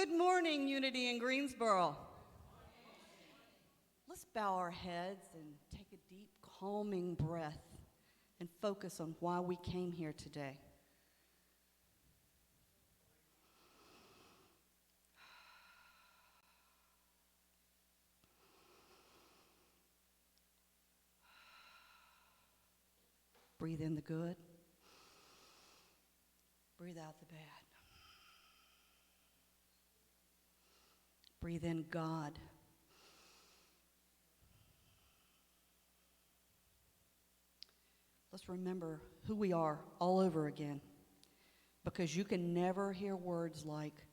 Good morning, Unity in Greensboro. Let's bow our heads and take a deep, calming breath and focus on why we came here today. Breathe in the good. Breathe out the bad. Breathe in God. Let's remember who we are all over again, because you can never hear words like,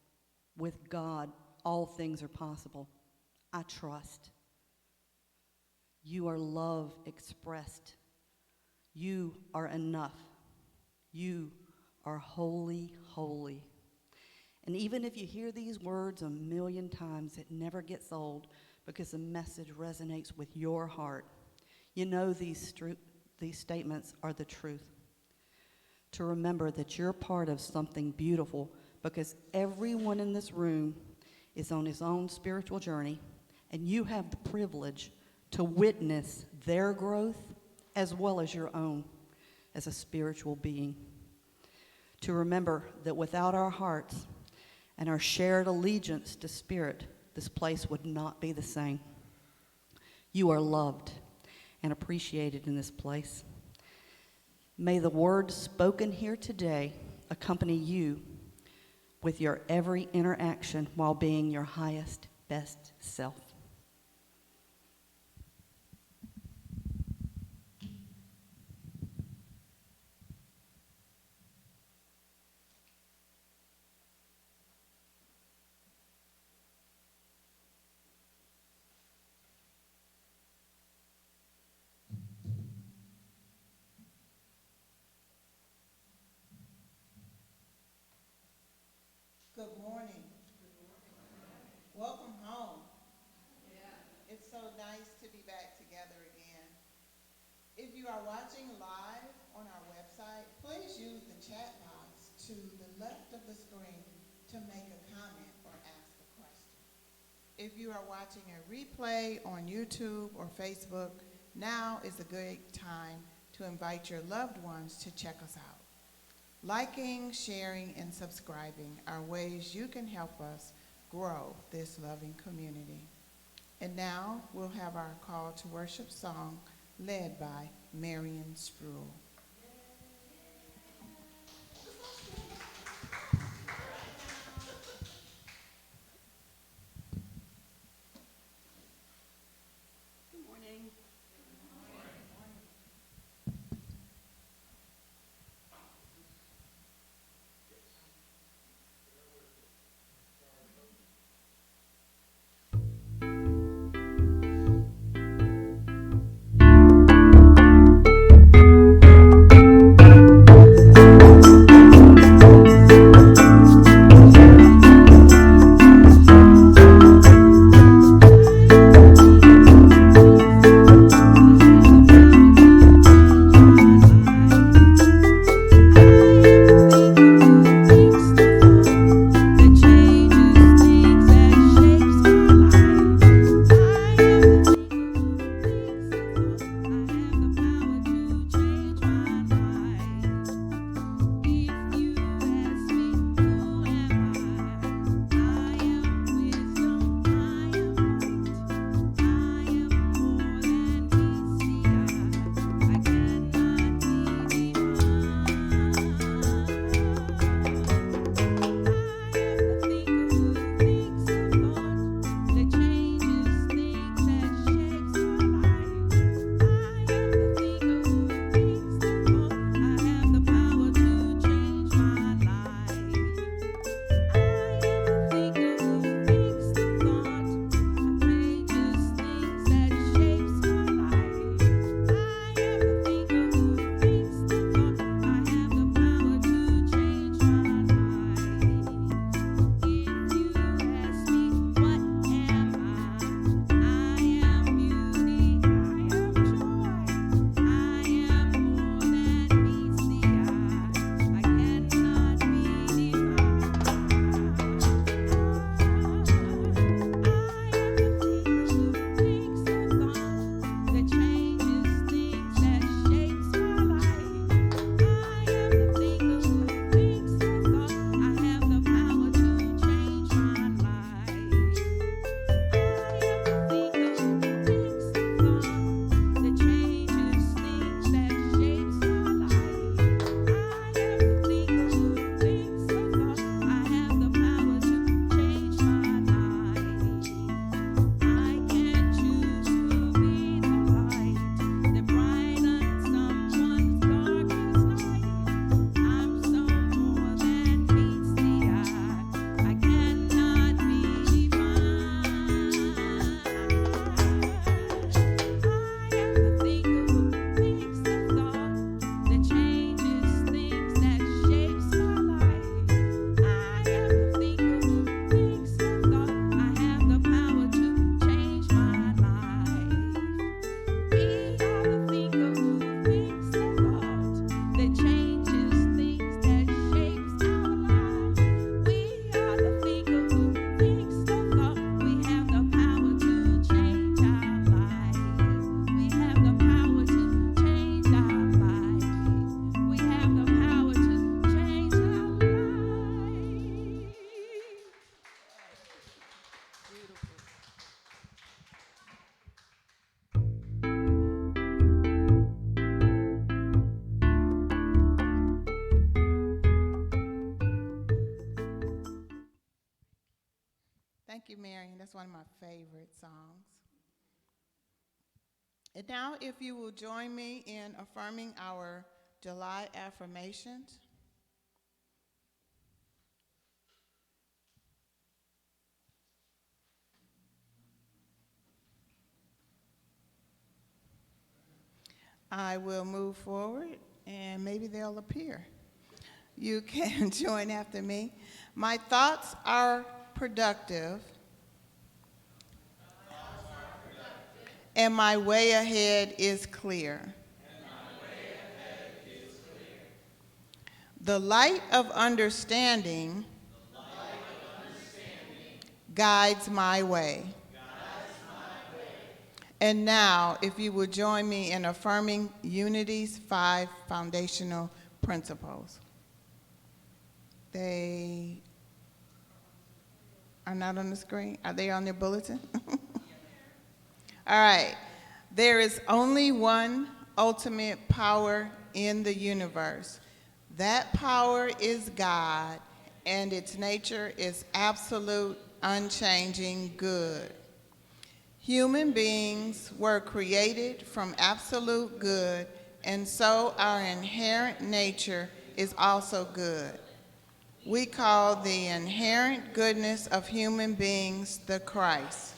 with God, all things are possible. I trust. You are love expressed. You are enough. You are holy, holy. And even if you hear these words a million times, it never gets old because the message resonates with your heart. You know these statements are the truth. To remember that you're part of something beautiful, because everyone in this room is on his own spiritual journey, and you have the privilege to witness their growth as well as your own as a spiritual being. To remember that without our hearts and our shared allegiance to Spirit, this place would not be the same. You are loved and appreciated in this place. May the words spoken here today accompany you with your every interaction while being your highest, best self. Good morning. Welcome home. It's so nice to be back together again. If you are watching live on our website, please use the chat box to the left of the screen to make a comment or ask a question. If you are watching a replay on YouTube or Facebook, now is a great time to invite your loved ones to check us out. Liking, sharing, and subscribing are ways you can help us grow this loving community. And now we'll have our call to worship song led by Marion Spruill. Good morning. you, Marion. That's one of my favorite songs. And now, if you will join me in affirming our July affirmations. I will move forward, and maybe they'll appear. You can join after me. My thoughts are productive, and my way ahead is clear. The light of understanding guides my way. And now, if you would join me in affirming Unity's 5 foundational principles. They are not on the screen. Are they on your bulletin? All right. There is only one ultimate power in the universe. That power is God, and its nature is absolute, unchanging good. Human beings were created from absolute good, and so our inherent nature is also good. We call the inherent goodness of human beings the Christ.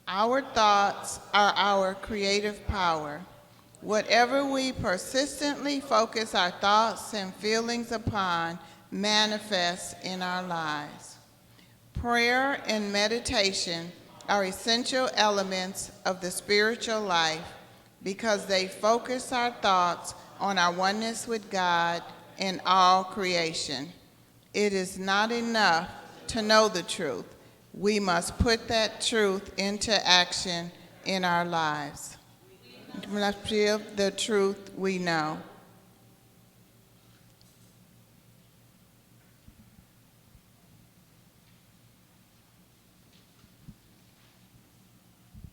Our thoughts are our creative power. Whatever we persistently focus our thoughts and feelings upon manifests in our lives. Prayer and meditation are essential elements of the spiritual life because they focus our thoughts on our oneness with God and all creation. It is not enough to know the truth. We must put that truth into action in our lives. We must live the truth we know.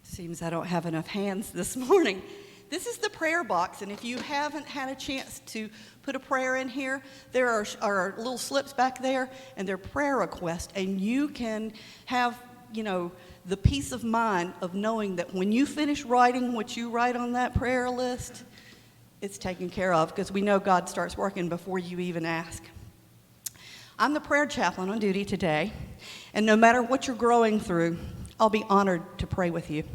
Seems I don't have enough hands this morning. This is the prayer box, and if you haven't had a chance to put a prayer in here, there are little slips back there, and they're prayer requests, and you can have, the peace of mind of knowing that when you finish writing what you write on that prayer list, it's taken care of, because we know God starts working before you even ask. I'm the prayer chaplain on duty today, and no matter what you're growing through, I'll be honored to pray with you.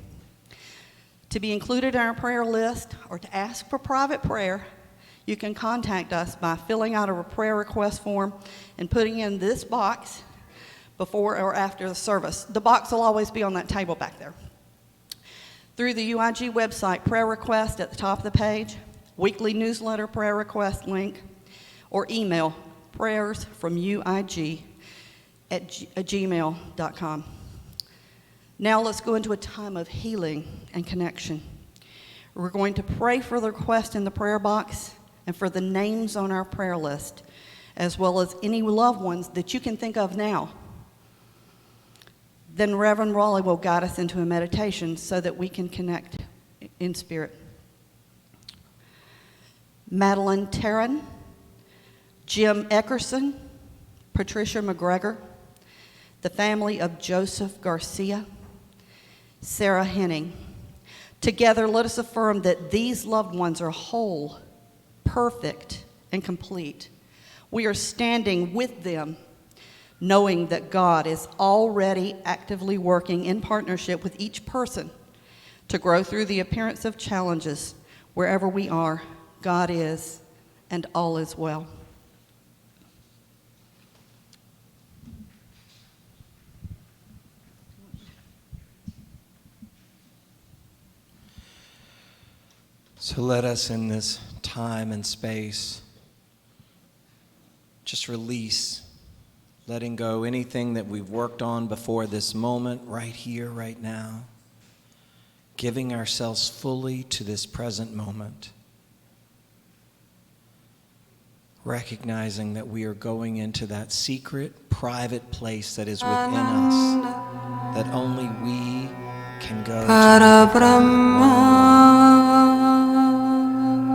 To be included in our prayer list or to ask for private prayer, you can contact us by filling out a prayer request form and putting in this box before or after the service. The box will always be on that table back there. Through the UIG website, prayer request at the top of the page, weekly newsletter prayer request link, or email prayersfromuig@gmail.com. Now let's go into a time of healing and connection. We're going to pray for the request in the prayer box and for the names on our prayer list, as well as any loved ones that you can think of now. Then Reverend Wally will guide us into a meditation so that we can connect in spirit. Madeline Tarrin, Jim Eckerson, Patricia McGregor, the family of Joseph Garcia, Sarah Henning. Together, let us affirm that these loved ones are whole, perfect, and complete. We are standing with them, knowing that God is already actively working in partnership with each person to grow through the appearance of challenges. Wherever we are, God is, and all is well. So let us, in this time and space, just release, letting go anything that we've worked on before this moment, right here, right now, giving ourselves fully to this present moment, recognizing that we are going into that secret, private place that is within us, that only we can go to.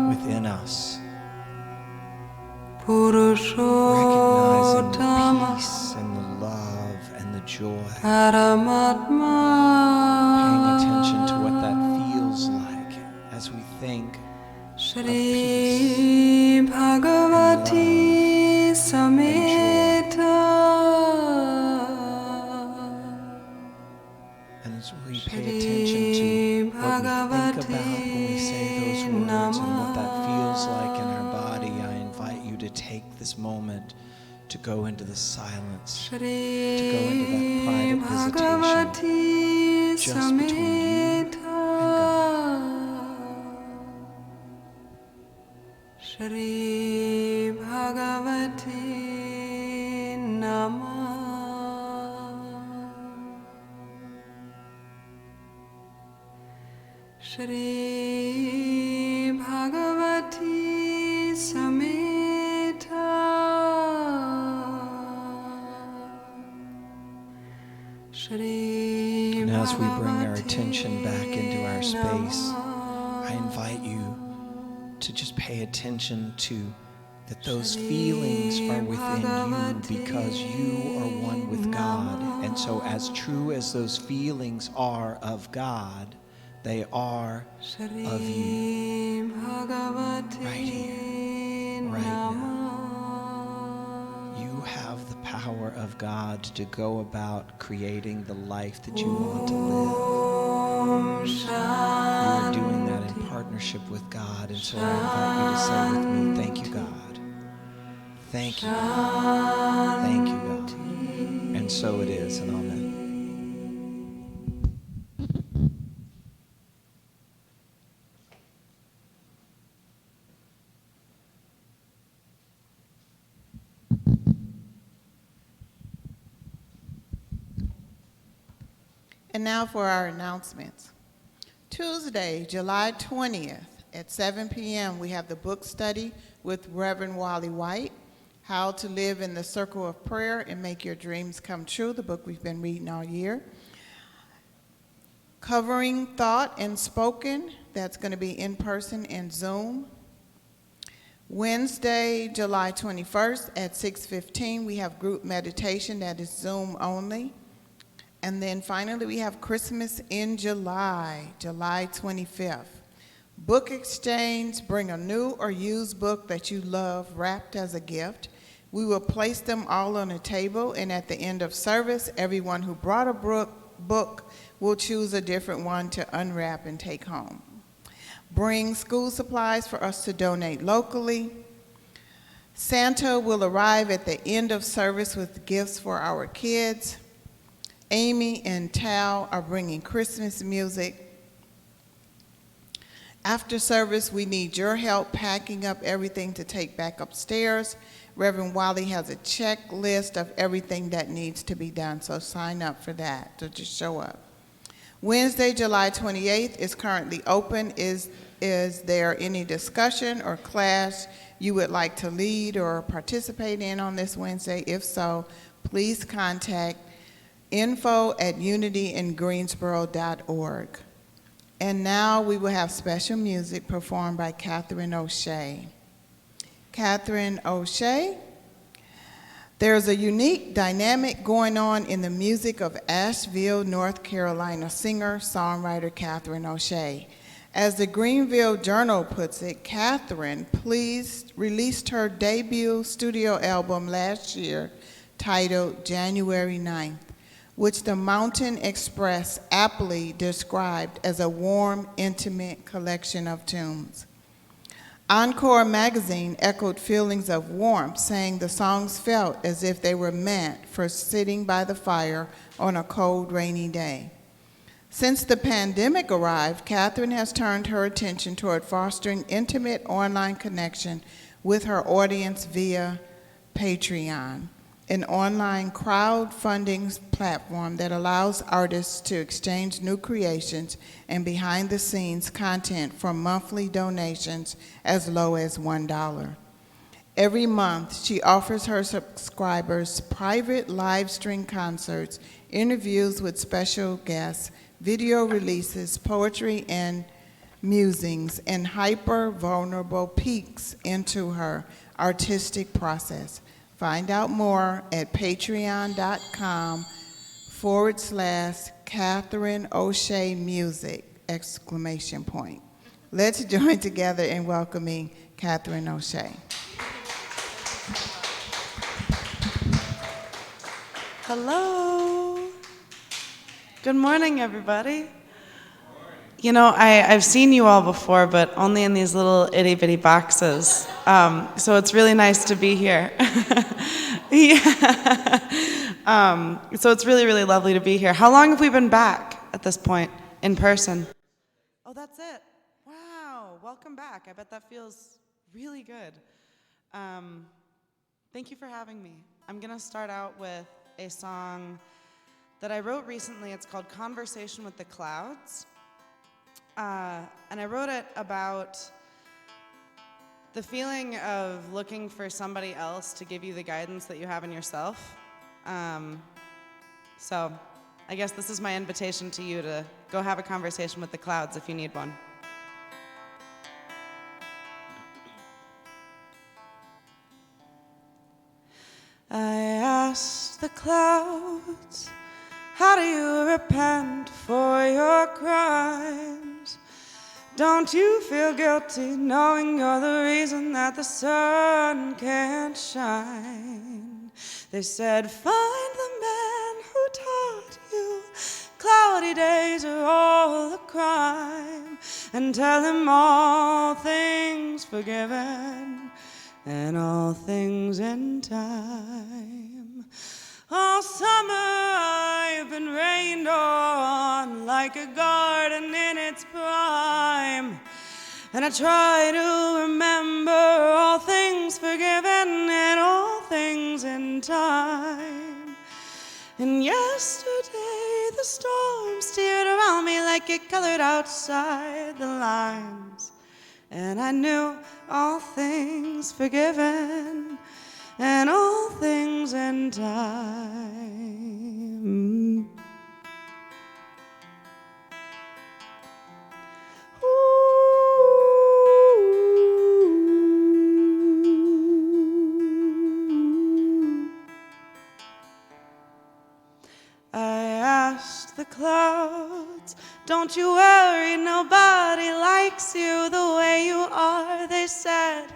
Within us, recognizing the peace and the love and the joy joy. Paramatma Paying attention to what that feels like as we think Shri of peace Bhagavati and Sameta and as we pay attention to what we think about when we say those words and what that feels like in our body, I invite you to take this moment to go into the silence, to go into that private visitation just between you and God. Shri Bhagavati Namah Shri Bhagavati Sameta Shri And as we bring our attention back into our space, I invite you to just pay attention to that those feelings are within you because you are one with God. And so as true as those feelings are of God, they are of you. Right here, right now. You have the power of God to go about creating the life that you want to live. You are doing that in partnership with God, and so I invite you to say with me, thank you, God. Thank you, God. Thank you, God. And so it is, and amen. And now for our announcements. Tuesday, July 20th at 7 p.m., we have the book study with Reverend Wally White, How to Live in the Circle of Prayer and Make Your Dreams Come True, the book we've been reading all year. Covering Thought and Spoken, that's going to be in person and Zoom. Wednesday, July 21st at 6:15, we have group meditation that is Zoom only. And then finally, we have Christmas in July, July 25th. Book exchange, bring a new or used book that you love wrapped as a gift. We will place them all on a table, and at the end of service, everyone who brought a book will choose a different one to unwrap and take home. Bring school supplies for us to donate locally. Santa will arrive at the end of service with gifts for our kids. Amy and Tal are bringing Christmas music. After service, we need your help packing up everything to take back upstairs. Reverend Wally has a checklist of everything that needs to be done, so sign up for that, so just show up. Wednesday, July 28th is currently open. Is there any discussion or class you would like to lead or participate in on this Wednesday? If so, please contact info@unityingreensboro.org. And now we will have special music performed by Catherine O'Shea. Catherine O'Shea. There's a unique dynamic going on in the music of Asheville, North Carolina singer, songwriter Catherine O'Shea. As the Greenville Journal puts it, Catherine released her debut studio album last year titled January 9th, which the Mountain Express aptly described as a warm, intimate collection of tunes. Encore magazine echoed feelings of warmth, saying the songs felt as if they were meant for sitting by the fire on a cold, rainy day. Since the pandemic arrived, Catherine has turned her attention toward fostering intimate online connection with her audience via Patreon, an online crowdfunding platform that allows artists to exchange new creations and behind-the-scenes content for monthly donations as low as $1. Every month, she offers her subscribers private live stream concerts, interviews with special guests, video releases, poetry and musings, and hyper-vulnerable peeks into her artistic process. Find out more at patreon.com/ Catherine O'Shea Music, exclamation point. Let's join together in welcoming Catherine O'Shea. Hello. Good morning, everybody. You know, I've seen you all before, but only in these little itty-bitty boxes. So it's really nice to be here. Yeah. So it's really, really lovely to be here. How long have we been back at this point in person? Oh, that's it. Wow. Welcome back. I bet that feels really good. Thank you for having me. I'm going to start out with a song that I wrote recently. It's called Conversation with the Clouds. And I wrote it about the feeling of looking for somebody else to give you the guidance that you have in yourself. So I guess this is my invitation to you to go have a conversation with the clouds if you need one. I asked the clouds, how do you repent for your crimes? Don't you feel guilty knowing you're the reason that the sun can't shine? They said, find the man who taught you cloudy days are all a crime, and tell him all things forgiven and all things in time. All summer I've been rained on like a garden in its prime, and I try to remember all things forgiven and all things in time. And yesterday the storm steered around me like it colored outside the lines, and I knew all things forgiven and all things in time. I asked the clouds, don't you worry, nobody likes you the way you are, they said.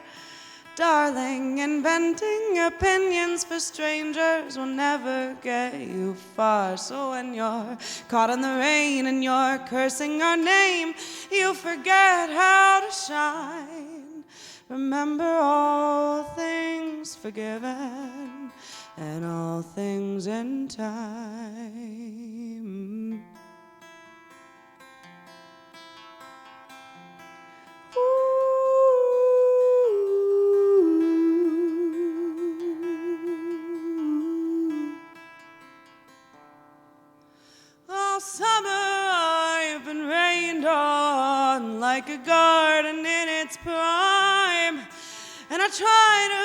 Darling, inventing opinions for strangers will never get you far. So when you're caught in the rain and you're cursing our name, you forget how to shine. Remember all things forgiven and all things in time. Summer I've been rained on like a garden in its prime, and I try to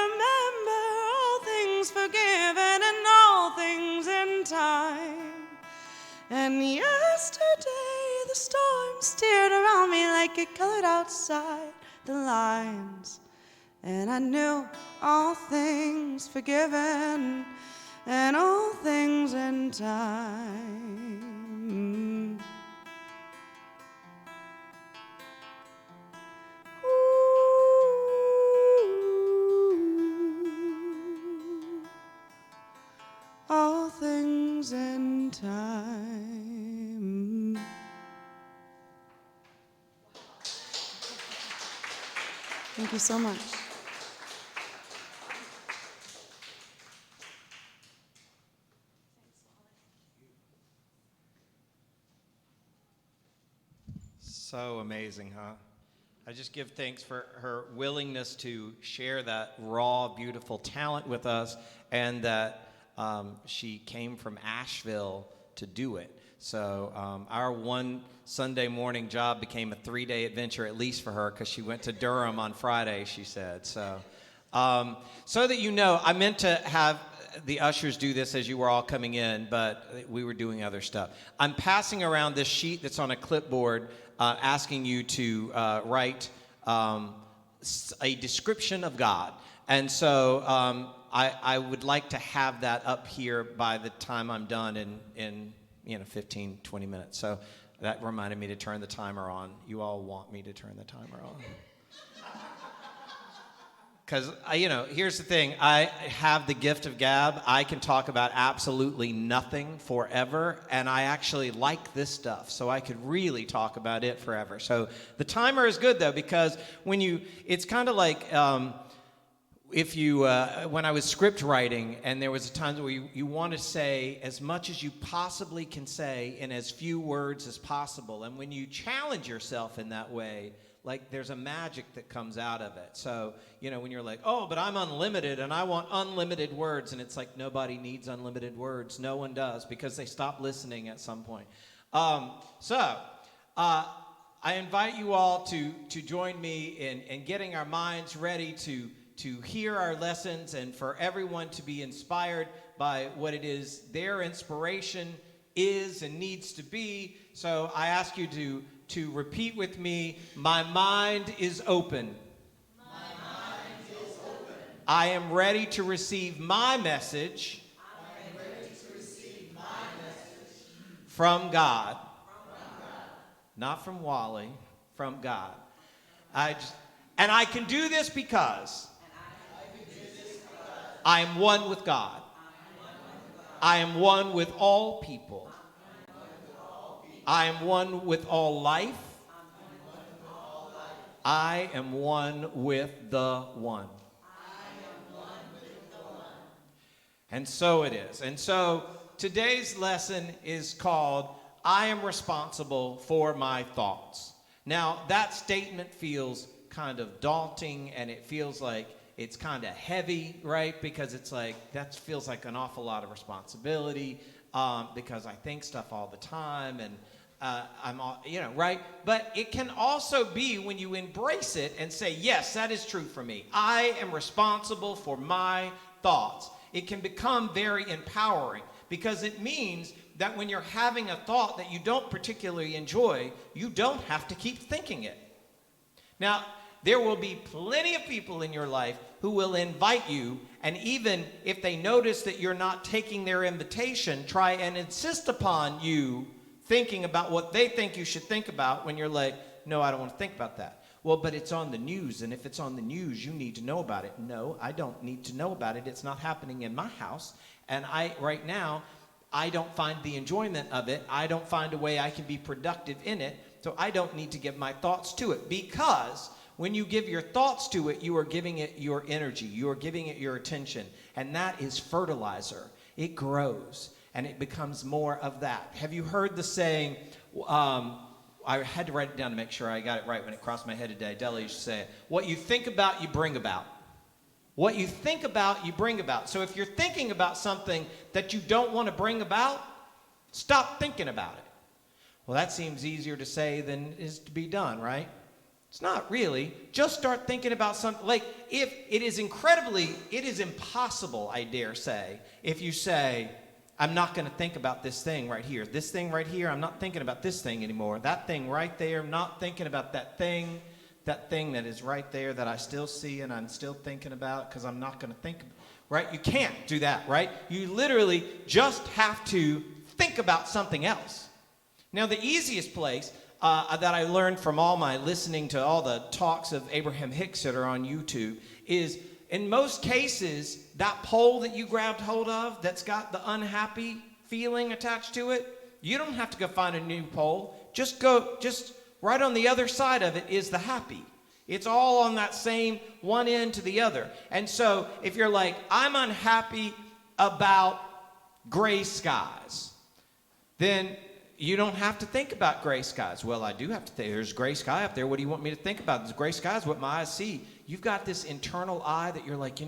remember all things forgiven and all things in time. And yesterday the storm steered around me like it colored outside the lines, and I knew all things forgiven and all things in time. All things in time. Thank you so much. So amazing, huh? I just give thanks for her willingness to share that raw, beautiful talent with us, and that she came from Asheville to do it. So our one Sunday morning job became a 3-day adventure, at least for her, because she went to Durham on Friday, she said. So that you know, I meant to have the ushers do this as you were all coming in, but we were doing other stuff. I'm passing around this sheet that's on a clipboard, asking you to write a description of God. And so I would like to have that up here by the time I'm done in 15, 20 minutes. So that reminded me to turn the timer on. You all want me to turn the timer on? Because, here's the thing. I have the gift of gab. I can talk about absolutely nothing forever, and I actually like this stuff, so I could really talk about it forever. So the timer is good, though, because it's kind of like when I was script writing, and there was a time where you want to say as much as you possibly can say in as few words as possible. And when you challenge yourself in that way, like there's a magic that comes out of it. So, when you're like, oh, but I'm unlimited and I want unlimited words. And it's like, nobody needs unlimited words. No one does, because they stop listening at some point. I invite you all to join me in getting our minds ready to hear our lessons, and for everyone to be inspired by what it is their inspiration is and needs to be. So I ask you to repeat with me, my mind is open. My mind is open. I am ready to receive my message. I am ready to receive my message from God. Not from Wally, from God. And I can do this because I am one with God. I am one with all people. I am one with all life. I am one with the one. And so it is. And so today's lesson is called, I am responsible for my thoughts. Now, that statement feels kind of daunting, and it feels like it's kind of heavy, right? Because it's like, that feels like an awful lot of responsibility, because I think stuff all the time, and I'm all, right? But it can also be when you embrace it and say, yes, that is true for me. I am responsible for my thoughts. It can become very empowering, because it means that when you're having a thought that you don't particularly enjoy, you don't have to keep thinking it. Now, there will be plenty of people in your life who will invite you, and even if they notice that you're not taking their invitation, try and insist upon you thinking about what they think you should think about, when you're like, no, I don't want to think about that. Well, but it's on the news, and if it's on the news, you need to know about it. No, I don't need to know about it. It's not happening in my house, and right now, I don't find the enjoyment of it. I don't find a way I can be productive in it, so I don't need to give my thoughts to it, because when you give your thoughts to it, you are giving it your energy. You are giving it your attention. And that is fertilizer. It grows, and it becomes more of that. Have you heard the saying, I had to write it down to make sure I got it right when it crossed my head today. Della used to say it. What you think about, you bring about. What you think about, you bring about. So if you're thinking about something that you don't want to bring about, stop thinking about it. Well, that seems easier to say than is to be done, right? It's not really. Just start thinking about something. Like, if it is impossible, I dare say, if you say, I'm not going to think about this thing right here. This thing right here, I'm not thinking about this thing anymore. That thing right there, I'm not thinking about that thing that is right there that I still see and I'm still thinking about, because I'm not going to think, right? You can't do that, right? You literally just have to think about something else. Now, the easiest place that I learned from all my listening to all the talks of Abraham Hicks that are on YouTube is, in most cases, that pole that you grabbed hold of that's got the unhappy feeling attached to it, you don't have to go find a new pole. Just right on the other side of it is the happy. It's all on that same one end to the other. And so if you're like, I'm unhappy about gray skies, then you don't have to think about gray skies. Well, I do have to think. There's gray sky up there. What do you want me to think about? This gray sky is what my eyes see. You've got this internal eye that you're like,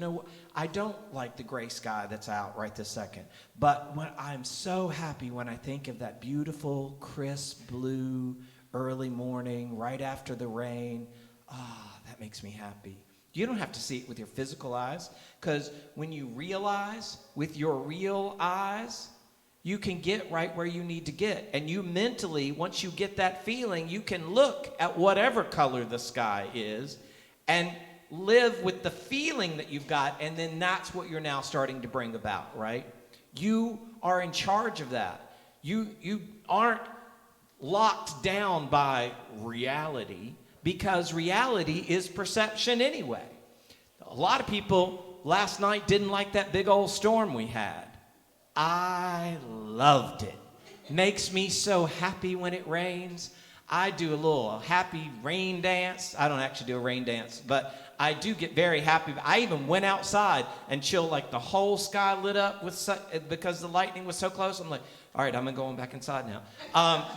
I don't like the gray sky that's out right this second. But I'm so happy when I think of that beautiful, crisp blue early morning right after the rain. That makes me happy. You don't have to see it with your physical eyes, because when you realize with your real eyes, you can get right where you need to get. And you mentally, once you get that feeling, you can look at whatever color the sky is and live with the feeling that you've got, and then that's what you're now starting to bring about, right? You are in charge of that. You aren't locked down by reality, because reality is perception anyway. A lot of people last night didn't like that big old storm we had. I loved it. Makes me so happy when it rains. I do a little happy rain dance. I don't actually do a rain dance, but I do get very happy. I even went outside and chilled, like the whole sky lit up with because the lightning was so close. I'm like, all right, I'm going back inside now.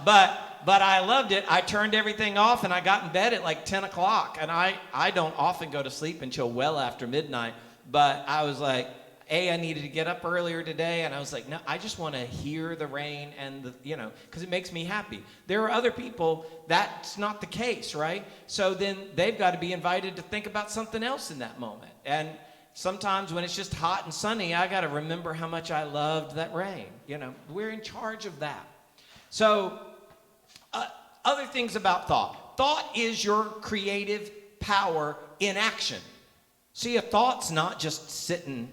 But I loved it. I turned everything off and I got in bed at like 10 o'clock. And I don't often go to sleep until well after midnight. But I was like, I needed to get up earlier today, and I was like, no, I just want to hear the rain and because it makes me happy. There are other people that's not the case, right? So then they've got to be invited to think about something else in that moment. And sometimes when it's just hot and sunny, I got to remember how much I loved that rain. We're in charge of that. So other things about thought. Thought is your creative power in action. See, a thought's not just sitting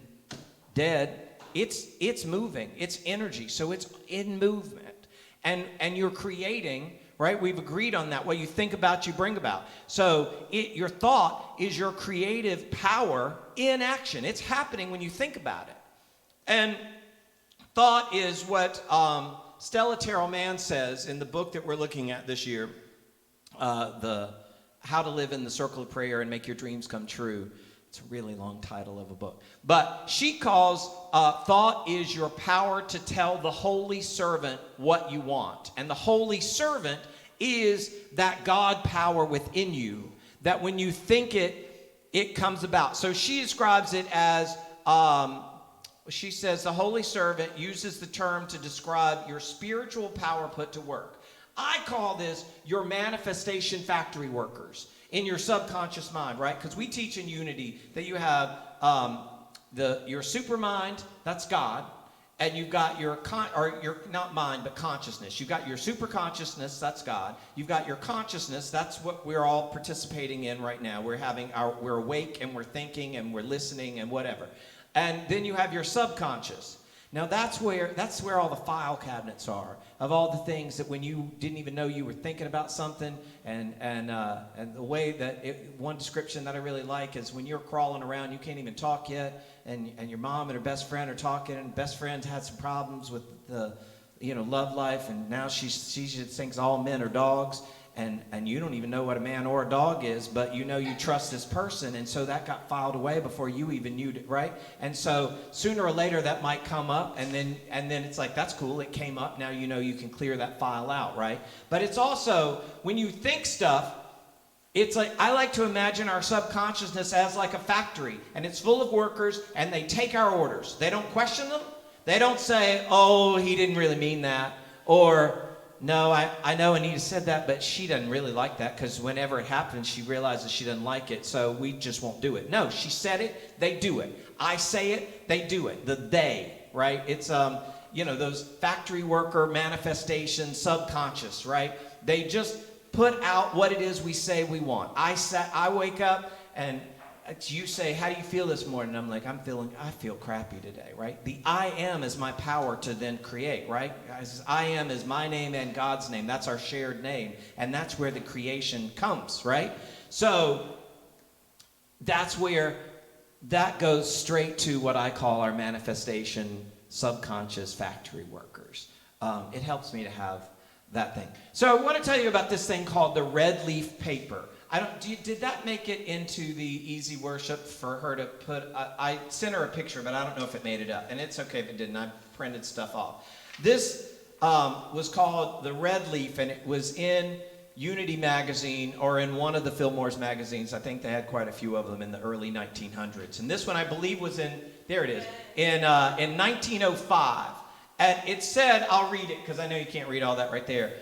dead. It's moving. It's energy. So it's in movement. And you're creating, right? We've agreed on that. What you think about, you bring about. So your thought is your creative power in action. It's happening when you think about it. And thought is what Stella Terrill Mann says in the book that we're looking at this year, the How to Live in the Circle of Prayer and Make Your Dreams Come True. It's a really long title of a book. But she calls thought is your power to tell the Holy Servant what you want. And the Holy Servant is that God power within you, that when you think it, it comes about. So she describes it as, she says the Holy Servant uses the term to describe your spiritual power put to work. I call this your manifestation factory workers in your subconscious mind, right? Because we teach in Unity that you have your super mind, that's God, and you've got your not mind, but consciousness. You've got your super consciousness, that's God. You've got your consciousness, that's what we're all participating in right now. We're awake and we're thinking and we're listening and whatever. And then you have your subconscious. Now that's where all the file cabinets are of all the things that when you didn't even know you were thinking about something, and the way that one description that I really like is when you're crawling around, you can't even talk yet, and your mom and her best friend are talking, and best friend's had some problems with the love life, and now she just thinks all men are dogs. And you don't even know what a man or a dog is, but you trust this person, and so that got filed away before you even knew it, right? And so sooner or later that might come up, and then it's like, that's cool, it came up, now you can clear that file out, right? But it's also, when you think stuff, it's like, I like to imagine our subconsciousness as like a factory, and it's full of workers, and they take our orders. They don't question them. They don't say, oh, he didn't really mean that, or no, I know Anita said that, but she doesn't really like that because whenever it happens, she realizes she doesn't like it, so we just won't do it. No, she said it, they do it. I say it, they do it. The they, right? It's, those factory worker manifestations, subconscious, right? They just put out what it is we say we want. I wake up and you say, how do you feel this morning? I'm like, I feel crappy today, right? The I am is my power to then create, right? I am is my name and God's name. That's our shared name. And that's where the creation comes, right? So that's where that goes straight to what I call our manifestation subconscious factory workers. It helps me to have that thing. So I want to tell you about this thing called the red leaf paper. Did that make it into the Easy Worship for her to put? I sent her a picture, but I don't know if it made it up. And it's okay if it didn't. I printed stuff off. This was called the Red Leaf, and it was in Unity magazine or in one of the Fillmore's magazines. I think they had quite a few of them in the early 1900s. And this one, I believe, was in 1905. And it said, I'll read it because I know you can't read all that right there.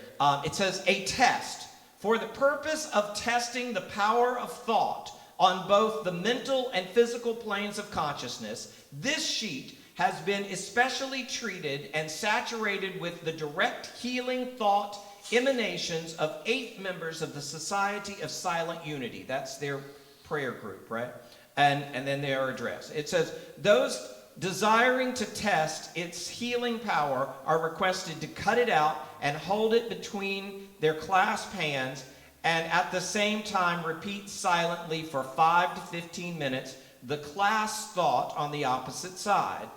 It says, a test. For the purpose of testing the power of thought on both the mental and physical planes of consciousness, this sheet has been especially treated and saturated with the direct healing thought emanations of 8 members of the Society of Silent Unity. That's their prayer group, right? And then they are addressed. It says, those desiring to test its healing power are requested to cut it out and hold it between their clasped hands, and at the same time repeat silently for 5 to 15 minutes the class thought on the opposite side.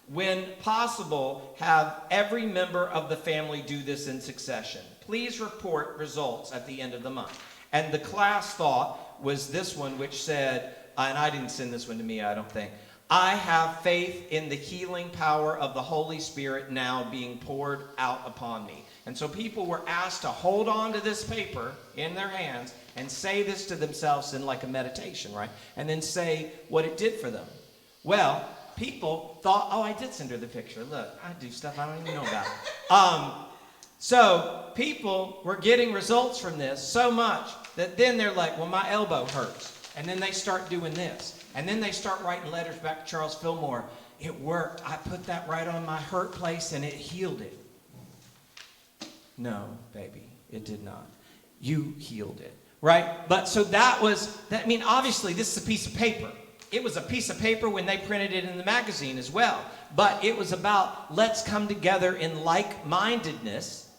When possible, have every member of the family do this in succession. Please report results at the end of the month. And the class thought was this one, which said, and I didn't send this one to me, I don't think, I have faith in the healing power of the Holy Spirit now being poured out upon me. And so people were asked to hold on to this paper in their hands and say this to themselves in like a meditation, right? And then say what it did for them. Well, people thought, oh, I did send her the picture. Look, I do stuff I don't even know about. So people were getting results from this so much that then they're like, well, my elbow hurts. And then they start doing this. And then they start writing letters back to Charles Fillmore. It worked. I put that right on my hurt place and it healed it. No, baby, it did not. You healed it, right? But so I mean, obviously this is a piece of paper. It was a piece of paper when they printed it in the magazine as well. But it was about, let's come together in like-mindedness.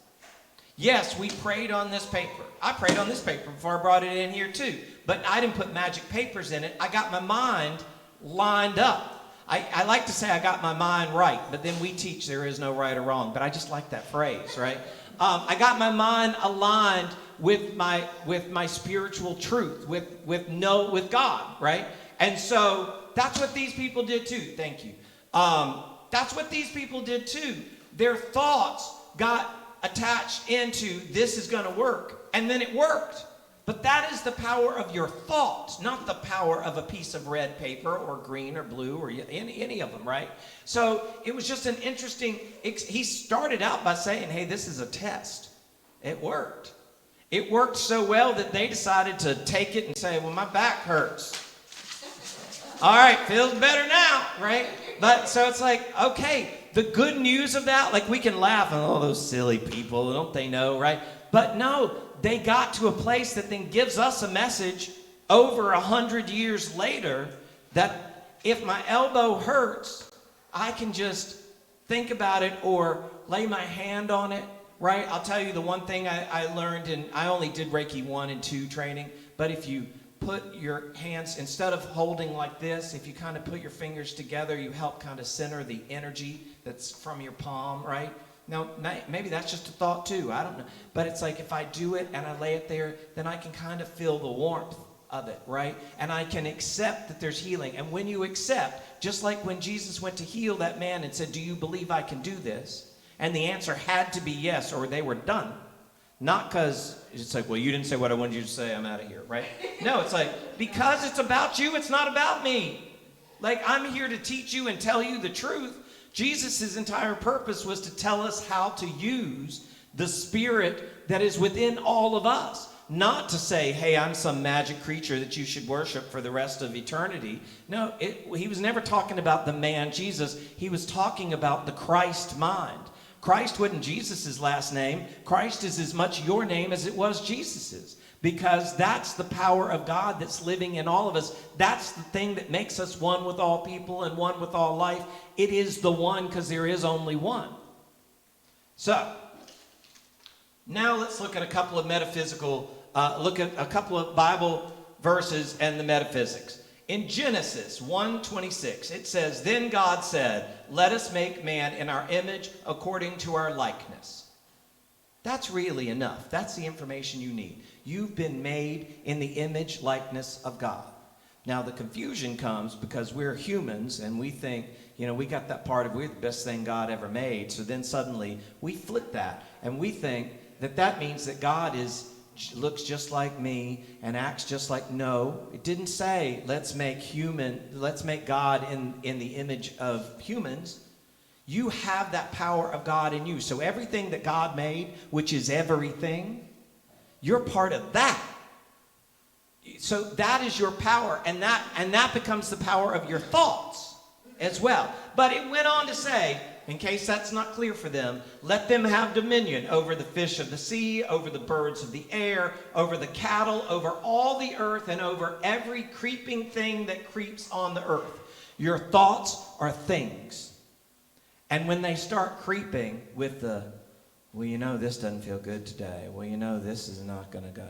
Yes, we prayed on this paper. I prayed on this paper before I brought it in here too. But I didn't put magic papers in it. I got my mind lined up. I like to say I got my mind right, but then we teach there is no right or wrong. But I just like that phrase, right? I got my mind aligned with my spiritual truth, with God, right? And so that's what these people did too. Thank you. That's what these people did too. Their thoughts got attached into this is going to work, and then it worked. But that is the power of your thoughts, not the power of a piece of red paper or green or blue or any of them, right? So it was just an interesting, he started out by saying, hey, this is a test. It worked. It worked so well that they decided to take it and say, well, my back hurts. All right, feels better now, right? But so it's like, okay, the good news of that, like we can laugh at all those silly people, don't they know, right? But no, they got to a place that then gives us a message over 100 years later that if my elbow hurts, I can just think about it or lay my hand on it, right? I'll tell you the one thing I learned, and I only did Reiki 1 and 2 training, but if you put your hands, instead of holding like this, if you kind of put your fingers together, you help kind of center the energy that's from your palm, right? Now, maybe that's just a thought too. I don't know. But it's like if I do it and I lay it there, then I can kind of feel the warmth of it, right? And I can accept that there's healing. And when you accept, just like when Jesus went to heal that man and said, do you believe I can do this? And the answer had to be yes, or they were done. Not because it's like, well, you didn't say what I wanted you to say, I'm out of here, right? No, it's like, because it's about you, it's not about me. Like, I'm here to teach you and tell you the truth. Jesus' entire purpose was to tell us how to use the spirit that is within all of us. Not to say, hey, I'm some magic creature that you should worship for the rest of eternity. No, he was never talking about the man Jesus. He was talking about the Christ mind. Christ wasn't Jesus' last name. Christ is as much your name as it was Jesus's. Because that's the power of God that's living in all of us. That's the thing that makes us one with all people and one with all life. It is the one because there is only one. So, now let's look at a couple of a couple of Bible verses and the metaphysics. In Genesis 1:26, it says, then God said, let us make man in our image according to our likeness. That's really enough. That's the information you need. You've been made in the image likeness of God. Now the confusion comes because we're humans and we think, we got that part of we're the best thing God ever made. So then suddenly we flip that and we think that means that God looks just like me and acts just like, no, it didn't say let's make God in the image of humans. You have that power of God in you. So everything that God made, which is everything, you're part of that. So that is your power, and that becomes the power of your thoughts. as well. But it went on to say, in case that's not clear for them, let them have dominion over the fish of the sea, over the birds of the air, over the cattle, over all the earth, and over every creeping thing that creeps on the earth. Your thoughts are things. And when they start creeping with the, well, you know, this doesn't feel good today. Well, you know, this is not going to go,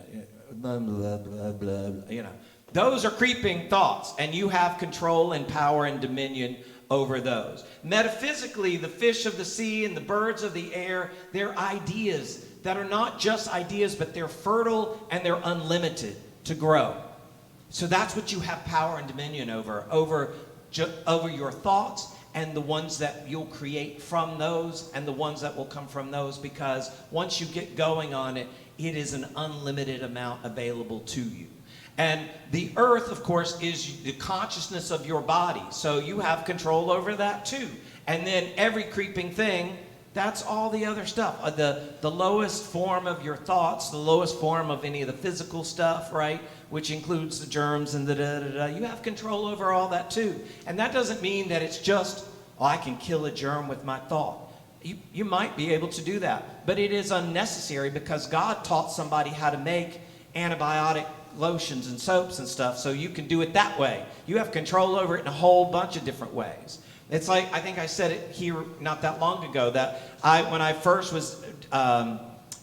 blah, blah, blah, blah, blah, you know. Those are creeping thoughts, and you have control and power and dominion over those. Metaphysically, the fish of the sea and the birds of the air, they're ideas that are not just ideas, but they're fertile and they're unlimited to grow. So that's what you have power and dominion over your thoughts, and the ones that you'll create from those, and the ones that will come from those, because once you get going on it, it is an unlimited amount available to you. And the earth, of course, is the consciousness of your body, so you have control over that too. And then every creeping thing, that's all the other stuff. The lowest form of your thoughts, the lowest form of any of the physical stuff, right? Which includes the germs and the da-da-da. You have control over all that too. And that doesn't mean that it's just, oh, I can kill a germ with my thought. You might be able to do that. But it is unnecessary, because God taught somebody how to make antibiotic lotions and soaps and stuff, so you can do it that way. You have control over it in a whole bunch of different ways. It's like, I think I said it here not that long ago, that when I first was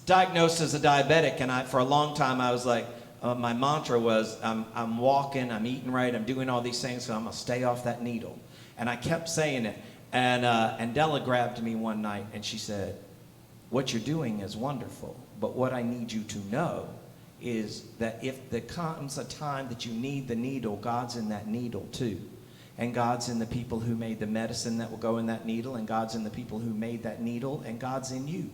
diagnosed as a diabetic, and for a long time I was like, my mantra was, I'm walking, I'm eating right, I'm doing all these things, so I'm going to stay off that needle. And I kept saying it. And Della grabbed me one night and she said, what you're doing is wonderful, but what I need you to know is that if there comes a time that you need the needle, God's in that needle too. And God's in the people who made the medicine that will go in that needle, and God's in the people who made that needle, and God's in you.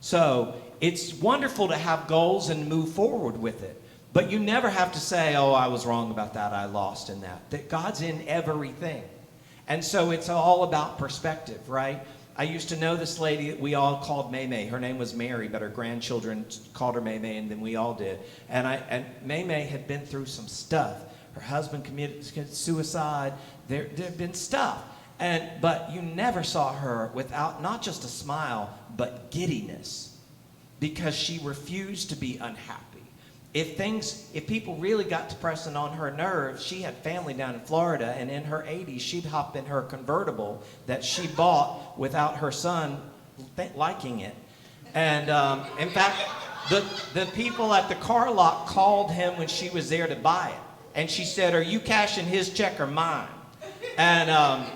So it's wonderful to have goals and move forward with it. But you never have to say, oh, I was wrong about that, I lost in that. That God's in everything. And so it's all about perspective, right? I used to know this lady that we all called May May. Her name was Mary, but her grandchildren called her May May, and then we all did. And May May had been through some stuff. Her husband committed suicide. There had been stuff. But you never saw her without not just a smile, but giddiness, because she refused to be unhappy. If people really got to pressing on her nerves, she had family down in Florida, and in her 80s, she'd hop in her convertible that she bought without her son liking it. And in fact, the people at the car lot called him when she was there to buy it. And she said, are you cashing his check or mine? And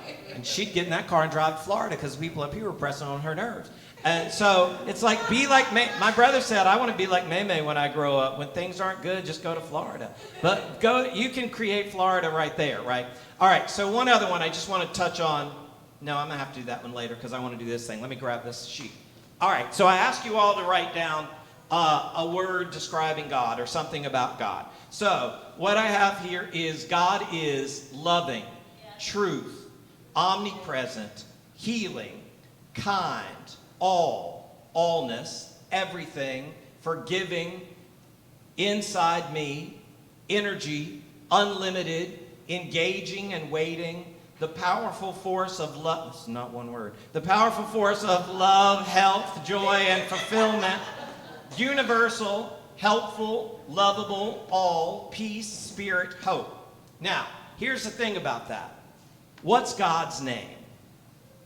she'd get in that car and drive to Florida because people up here were pressing on her nerves. And so it's like, be like my brother said, I want to be like May May when I grow up. When things aren't good, just go to Florida. But you can create Florida right there, right? All right, so one other one I just want to touch on. No, I'm going to have to do that one later because I want to do this thing. Let me grab this sheet. All right, so I ask you all to write down a word describing God or something about God. So what I have here is God is loving, truth, omnipresent, healing, kind, allness, everything, forgiving, inside me, energy, unlimited, engaging and waiting, the powerful force of love, it's not one word, the powerful force of love, health, joy, and fulfillment, universal, helpful, lovable, all, peace, spirit, hope. Now, here's the thing about that. What's God's name?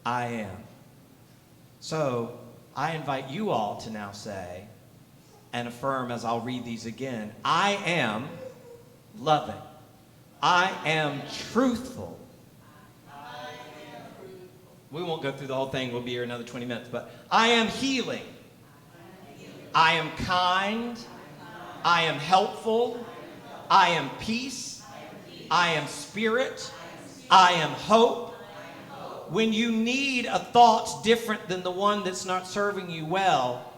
I am. So I invite you all to now say and affirm as I'll read these again. I am loving. I am truthful. We won't go through the whole thing. We'll be here another 20 minutes. But I am healing. I am kind. I am helpful. I am peace. I am spirit. I am hope. When you need a thought different than the one that's not serving you well,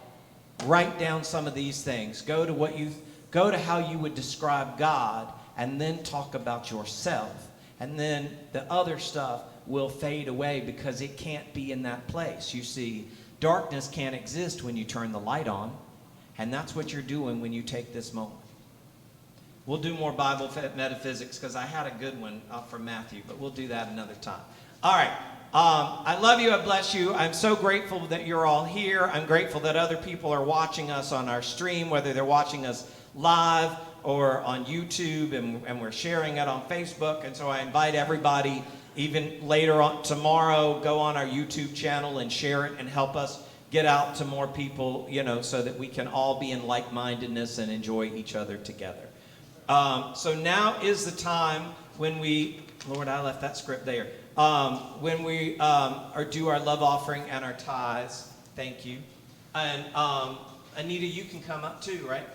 write down some of these things. Go to how you would describe God, and then talk about yourself. And then the other stuff will fade away because it can't be in that place. You see, darkness can't exist when you turn the light on, and that's what you're doing when you take this moment. We'll do more Bible metaphysics because I had a good one from Matthew, but we'll do that another time. All right. I love you. I bless you. I'm so grateful that you're all here. I'm grateful that other people are watching us on our stream, whether they're watching us live or on YouTube, and we're sharing it on Facebook. And so I invite everybody, even later on tomorrow, go on our YouTube channel and share it and help us get out to more people, so that we can all be in like-mindedness and enjoy each other together. So now is the time when Lord, I left that script there. When we do our love offering and our tithes. Thank you. And Anita, you can come up too, right?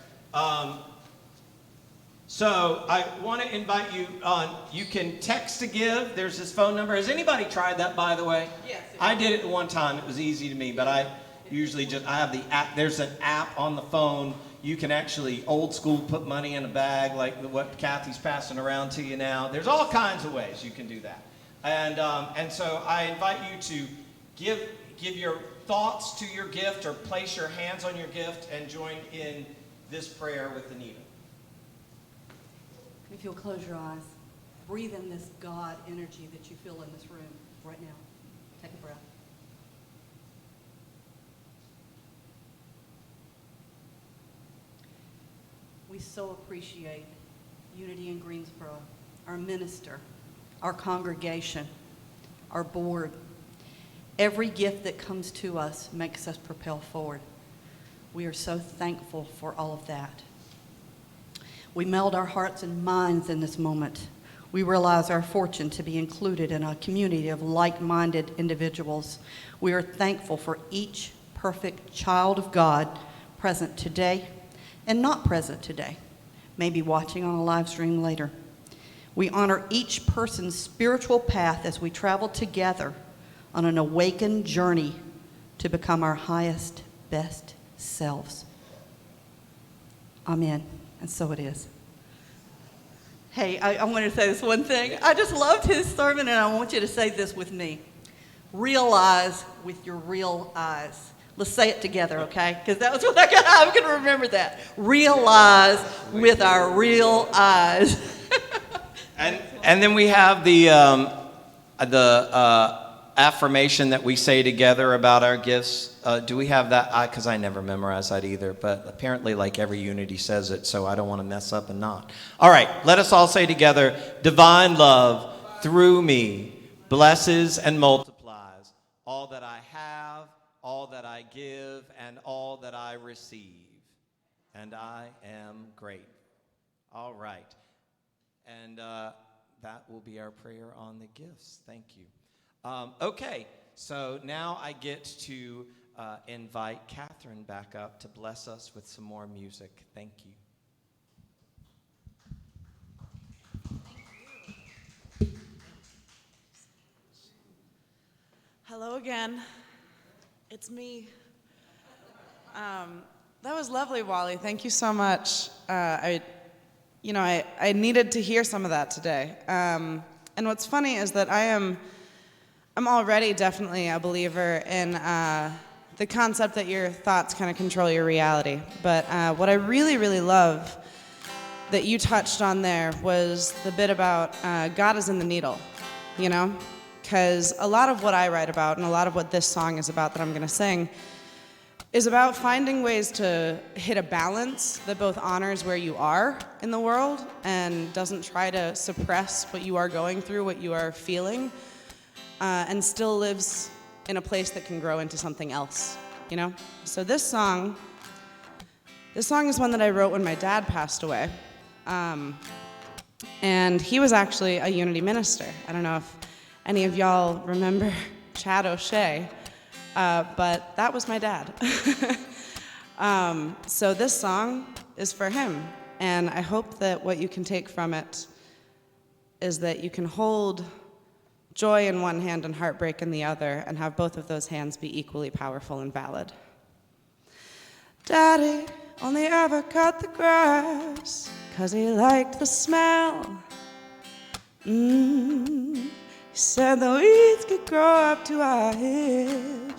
So I want to invite you on. You can text to give. There's this phone number. Has anybody tried that, by the way? Yes. I did it one time. It was easy to me, but I usually I have the app. There's an app on the phone. You can actually old school put money in a bag like what Kathy's passing around to you now. There's all kinds of ways you can do that. And so I invite you to give your thoughts to your gift, or place your hands on your gift and join in this prayer with Anita. If you'll close your eyes, breathe in this God energy that you feel in this room right now. Take a breath. We so appreciate Unity in Greensboro, our minister, our congregation, our board. Every gift that comes to us makes us propel forward. We are so thankful for all of that. We meld our hearts and minds in this moment. We realize our fortune to be included in a community of like-minded individuals. We are thankful for each perfect child of God present today and not present today, maybe watching on a live stream later. We honor each person's spiritual path as we travel together on an awakened journey to become our highest, best selves. Amen. And so it is. Hey, I wanted to say this one thing. I just loved his sermon, and I want you to say this with me. Realize with your real eyes. Let's say it together, okay? Because that was what I got. I'm going to remember that. Realize with our real eyes. And then we have the affirmation that we say together about our gifts. Do we have that? Because I never memorized that either, but apparently like every Unity says it, so I don't want to mess up and not. All right, let us all say together, divine love through me blesses and multiplies all that I have, all that I give, and all that I receive. And I am great. All right. And that will be our prayer on the gifts. Thank you. Okay, so now I get to invite Catherine back up to bless us with some more music. Thank you. Hello again. It's me. That was lovely, Wally. Thank you so much. I needed to hear some of that today. And what's funny is that I'm already definitely a believer in the concept that your thoughts kind of control your reality. But what I really, really love that you touched on there was the bit about God is in the needle, Because a lot of what I write about and a lot of what this song is about that I'm going to sing is about finding ways to hit a balance that both honors where you are in the world and doesn't try to suppress what you are going through, what you are feeling, and still lives in a place that can grow into something else, So this song is one that I wrote when my dad passed away. And he was actually a Unity minister. I don't know if any of y'all remember Chad O'Shea, but that was my dad. So this song is for him, and I hope that what you can take from it is that you can hold joy in one hand and heartbreak in the other, and have both of those hands be equally powerful and valid. Daddy only ever cut the grass 'cause he liked the smell. He said the weeds could grow up to our hips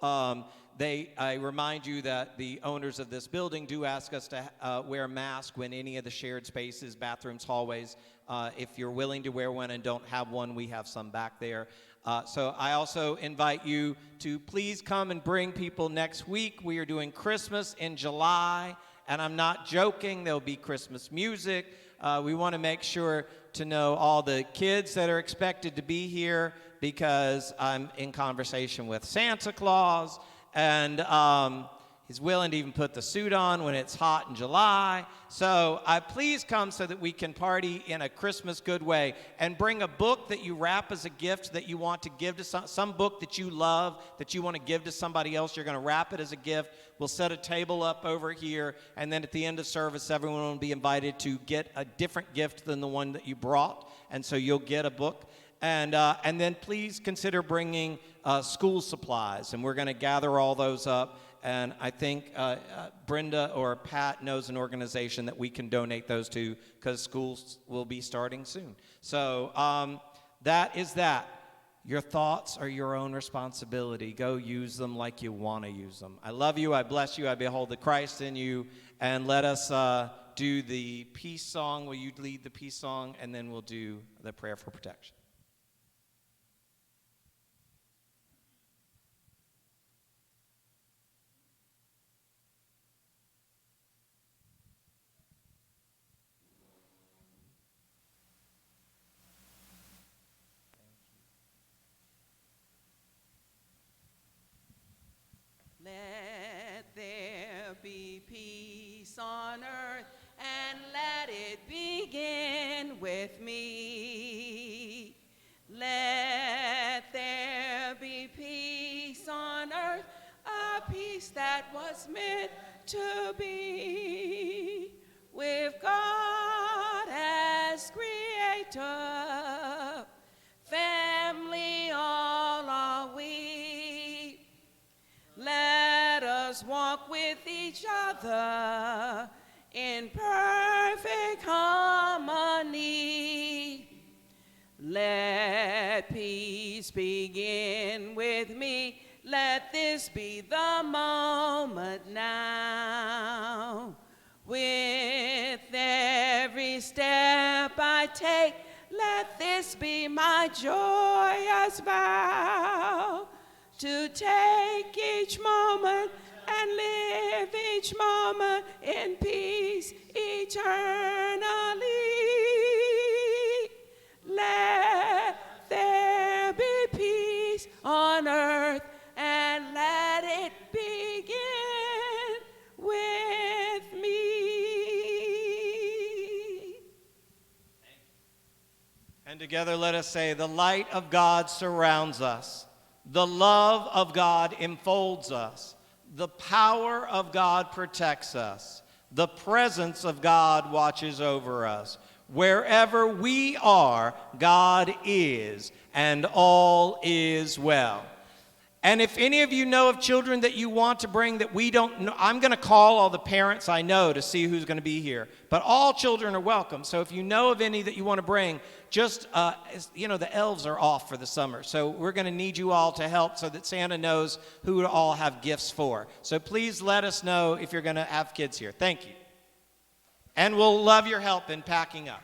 I remind you that the owners of this building do ask us to wear a mask when any of the shared spaces, bathrooms, hallways. If you're willing to wear one and don't have one, we have some back there. So I also invite you to please come and bring people next week. We are doing Christmas in July, and I'm not joking. There'll be Christmas music. We want to make sure to know all the kids that are expected to be here, because I'm in conversation with Santa Claus, and he's willing to even put the suit on when it's hot in July. So please come so that we can party in a Christmas good way, and bring a book that you wrap as a gift that you want to give to some book that you love, that you want to give to somebody else. You're going to wrap it as a gift. We'll set a table up over here, and then at the end of service, everyone will be invited to get a different gift than the one that you brought, and so you'll get a book. And then please consider bringing school supplies, and we're going to gather all those up. And I think Brenda or Pat knows an organization that we can donate those to, because schools will be starting soon. So that is that. Your thoughts are your own responsibility. Go use them like you want to use them. I love you. I bless you. I behold the Christ in you. And let us do the peace song. Will you lead the peace song? And then we'll do the prayer for protection. Let there be peace on earth, and let it begin with me. Let there be peace on earth, a peace that was meant to be, with God as creator, family all are we. Let us walk with each other in perfect harmony. Let peace begin with me. Let this be the moment now. With every step I take, let this be my joyous vow, to take each moment and live each moment in peace eternally. Let there be peace on earth, and let it begin with me. And together let us say, the light of God surrounds us. The love of God enfolds us. The power of God protects us. The presence of God watches over us. Wherever we are, God is, and all is well. And if any of you know of children that you want to bring that we don't know, I'm going to call all the parents I know to see who's going to be here. But all children are welcome. So if you know of any that you want to bring, just, the elves are off for the summer. So we're going to need you all to help so that Santa knows who to all have gifts for. So please let us know if you're going to have kids here. Thank you. And we'll love your help in packing up.